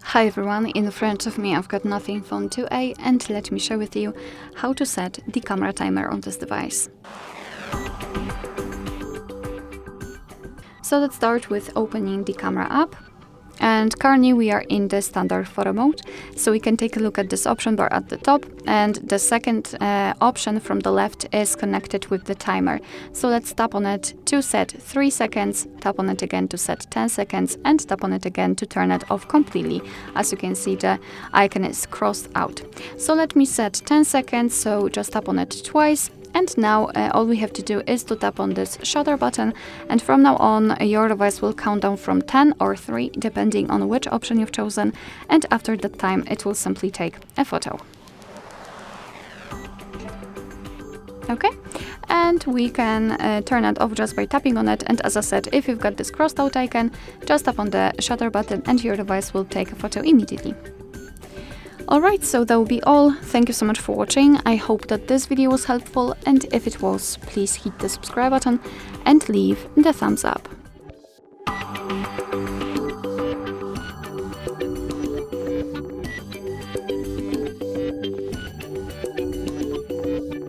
Hi everyone, in front of me I've got Nothing Phone 2a and let me share with you how to set the camera timer on this device. So let's start with opening the camera app. And currently we are in the standard photo mode, so we can take a look at this option bar at the top, and the second option from the left is connected with the timer. So let's tap on it to set 3 seconds, tap on it again to set 10 seconds, and tap on it again to turn it off completely. As you can see, the icon is crossed out. So let me set 10 seconds, so just tap on it twice. And now all we have to do is to tap on this shutter button, and from now on your device will count down from 10 or 3 depending on which option you've chosen, and after that time it will simply take a photo. Okay, and we can turn it off just by tapping on it, and as I said, if you've got this crossed out icon, just tap on the shutter button and your device will take a photo immediately. Alright, so that will be all. Thank you so much for watching. I hope that this video was helpful, and if it was, please hit the subscribe button and leave the thumbs up.